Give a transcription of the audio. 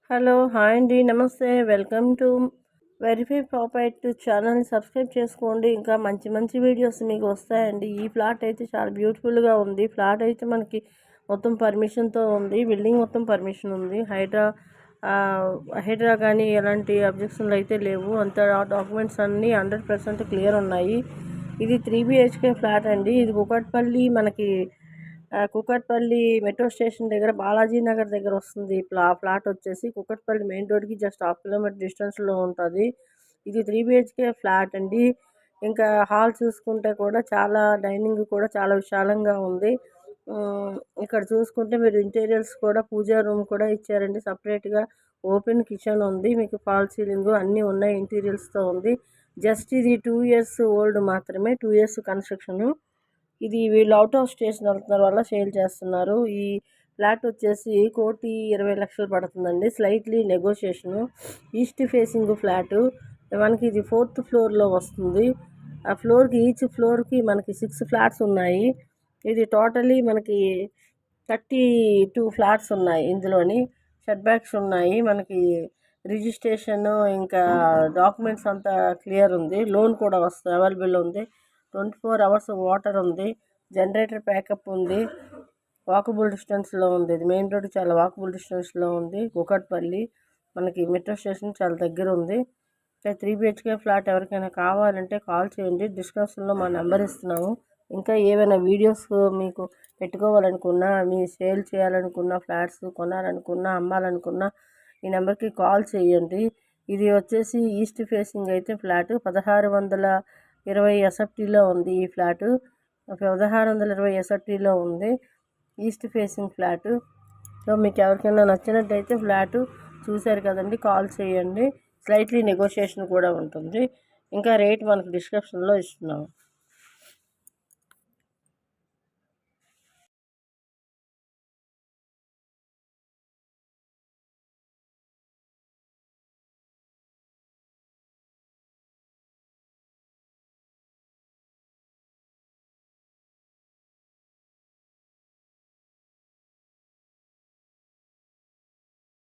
Hello hi అండి నమస్తే welcome to verify property channel subscribe చేసుకోండి. ఇంకా మంచి మంచి వీడియోస్ మీకు వస్తాయండి. ఈ ఫ్లాట్ అయితే చాలా బ్యూటిఫుల్గా ఉంది. ఫ్లాట్ అయితే మనకి మొత్తం పర్మిషన్తో ఉంది. బిల్డింగ్ మొత్తం పర్మిషన్ ఉంది. హైడ్రా కానీ ఎలాంటి అబ్జెక్షన్లు అయితే లేవు. అంత డాక్యుమెంట్స్ అన్నీ 100% క్లియర్ ఉన్నాయి. ఇది 3 BHK ఫ్లాట్ అండి. ఇది కూకట్పల్లి మెట్రో స్టేషన్ దగ్గర బాలాజీ నగర్ దగ్గర వస్తుంది. ఫ్లాట్ వచ్చేసి కూకట్పల్లి మెయిన్ రోడ్కి జస్ట్ 1/2 కిలోమీటర్ డిస్టెన్స్లో ఉంటుంది. ఇది 3 BHK ఫ్లాట్ అండి. ఇంకా హాల్ చూసుకుంటే కూడా డైనింగ్ కూడా చాలా విశాలంగా ఉంది. ఇక్కడ చూసుకుంటే మీరు ఇంటీరియర్స్ కూడా పూజా రూమ్ కూడా ఇచ్చారండి. సపరేట్గా ఓపెన్ కిచెన్ ఉంది. మీకు ఫాల్ సీలింగ్ అన్నీ ఉన్నాయి. ఇంటీరియర్స్తో ఉంది. జస్ట్ ఇది 2 years ఓల్డ్ మాత్రమే. 2 years కన్స్ట్రక్షన్. ఇది వీళ్ళు అవుట్ ఆఫ్ స్టేషన్ వెళ్తున్నారు వల్ల సేల్ చేస్తున్నారు. ఈ ఫ్లాట్ వచ్చేసి 1,20,00,000 పడుతుందండి. Slightly negotiation. East facing flat మనకి ఇది 4th ఫ్లోర్లో వస్తుంది. ఆ ఫ్లోర్కి ఈచ్ ఫ్లోర్కి మనకి 6 ఫ్లాట్స్ ఉన్నాయి. ఇది టోటలీ మనకి 32 ఫ్లాట్స్ ఉన్నాయి. ఇందులోని షెడ్ బ్యాక్స్ ఉన్నాయి. మనకి రిజిస్ట్రేషన్ ఇంకా డాక్యుమెంట్స్ అంతా క్లియర్ ఉంది. లోన్ కూడా అవైలబుల్ ఉంది. 24 hours వాటర్ ఉంది. జనరేటర్ ప్యాకప్ ఉంది. వాకబుల్ డిస్టెన్స్లో ఉంది. ఇది మెయిన్ రోడ్ చాలా వాకబుల్ డిస్టెన్స్లో ఉంది. కూకట్పల్లి మనకి మెట్రో స్టేషన్ చాలా దగ్గర ఉంది. 3 BHK ఫ్లాట్ ఎవరికైనా కావాలంటే కాల్ చేయండి. డిస్క్రిప్షన్లో మా నెంబర్ ఇస్తున్నాము. ఇంకా ఏమైనా వీడియోస్ మీకు పెట్టుకోవాలనుకున్నా, మీ సేల్ చేయాలనుకున్నా, ఫ్లాట్స్ కొనాలనుకున్నా, అమ్మాలనుకున్నా ఈ నెంబర్కి కాల్ చేయండి. ఇది వచ్చేసి ఈస్ట్ ఫేసింగ్ అయితే ఫ్లాట్ 1620 SFTలో ఉంది. ఈ ఫ్లాటు 1620 SFTలో ఉంది. East facing flat. సో మీకు ఎవరికైనా నచ్చినట్టయితే ఫ్లాటు చూశారు కదండి, కాల్ చేయండి. స్లైట్లీ నెగోషియేషన్ కూడా ఉంటుంది. ఇంకా రేట్ మనకు డిస్క్రిప్షన్లో ఇస్తున్నాము.